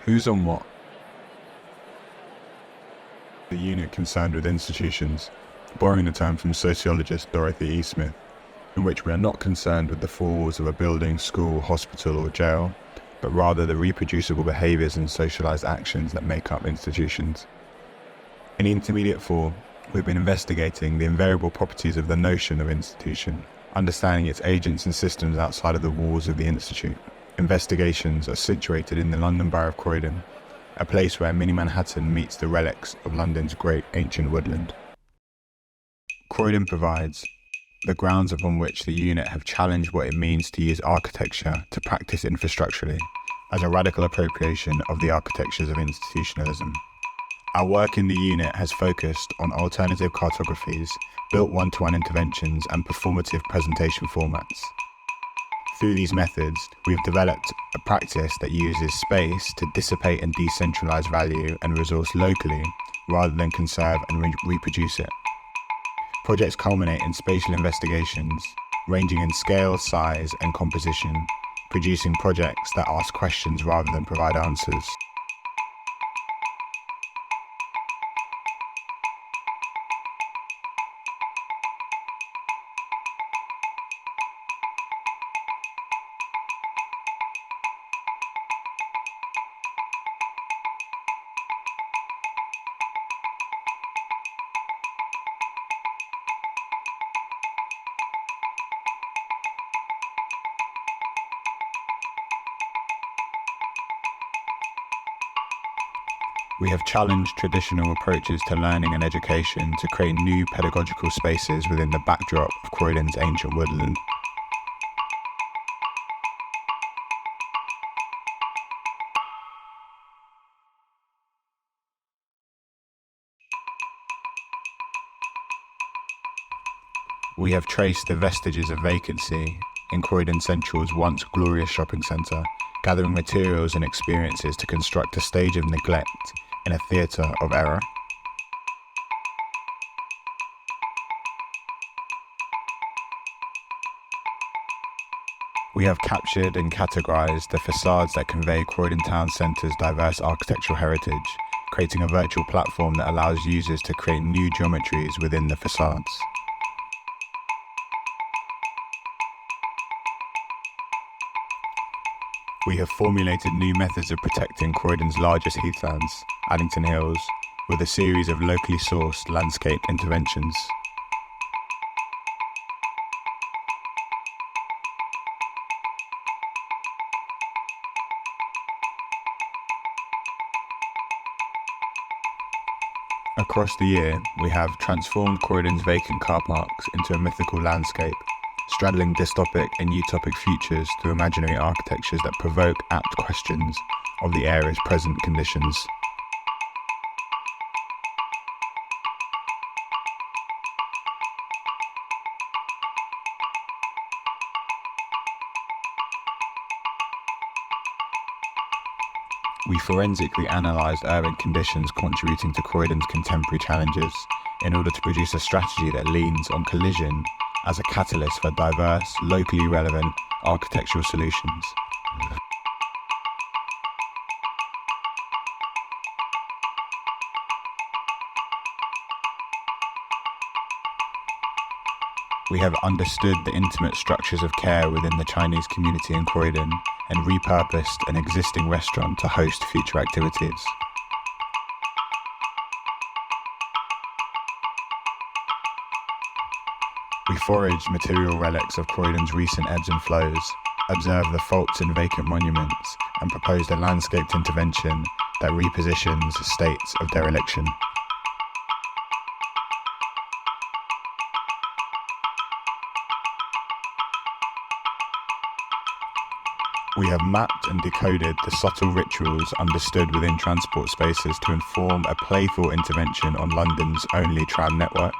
Who's on what? The unit concerned with institutions, borrowing the term from sociologist Dorothy E. Smith, in which we are not concerned with the four walls of a building, school, hospital or jail, but rather the reproducible behaviours and socialised actions that make up institutions. In the intermediate four, we've been investigating the invariable properties of the notion of institution, understanding its agents and systems outside of the walls of the institute. Investigations are situated in the London Borough of Croydon, a place where mini Manhattan meets the relics of London's great ancient woodland. Croydon provides the grounds upon which the unit have challenged what it means to use architecture to practice infrastructurally as a radical appropriation of the architectures of institutionalism. Our work in the unit has focused on alternative cartographies, built one-to-one interventions and performative presentation formats. Through these methods, we've developed a practice that uses space to dissipate and decentralize value and resource locally rather than conserve and reproduce it. Projects culminate in spatial investigations, ranging in scale, size and composition, producing projects that ask questions rather than provide answers. We have challenged traditional approaches to learning and education to create new pedagogical spaces within the backdrop of Croydon's ancient woodland. We have traced the vestiges of vacancy in Croydon Central's once glorious shopping centre, gathering materials and experiences to construct a stage of neglect in a theatre of error. We have captured and categorised the facades that convey Croydon Town Centre's diverse architectural heritage, creating a virtual platform that allows users to create new geometries within the facades. We have formulated new methods of protecting Croydon's largest heathlands, Addington Hills, with a series of locally sourced landscape interventions. Across the year, we have transformed Croydon's vacant car parks into a mythical landscape, straddling dystopic and utopic futures through imaginary architectures that provoke apt questions of the area's present conditions. We forensically analysed urban conditions contributing to Croydon's contemporary challenges in order to produce a strategy that leans on collision as a catalyst for diverse, locally relevant architectural solutions. We have understood the intimate structures of care within the Chinese community in Croydon and repurposed an existing restaurant to host future activities. We foraged material relics of Croydon's recent ebbs and flows, observed the faults in vacant monuments, and proposed a landscaped intervention that repositions states of dereliction. We have mapped and decoded the subtle rituals understood within transport spaces to inform a playful intervention on London's only tram network.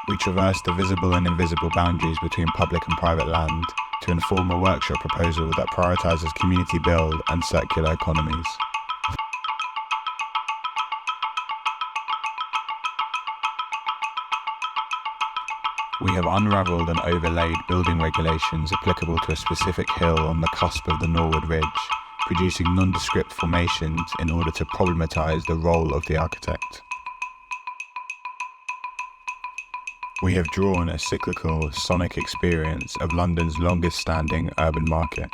We traversed the visible and invisible boundaries between public and private land to inform a workshop proposal that prioritises community build and circular economies. We have unravelled and overlaid building regulations applicable to a specific hill on the cusp of the Norwood Ridge, producing nondescript formations in order to problematise the role of the architect. We have drawn a cyclical, sonic experience of London's longest-standing urban market.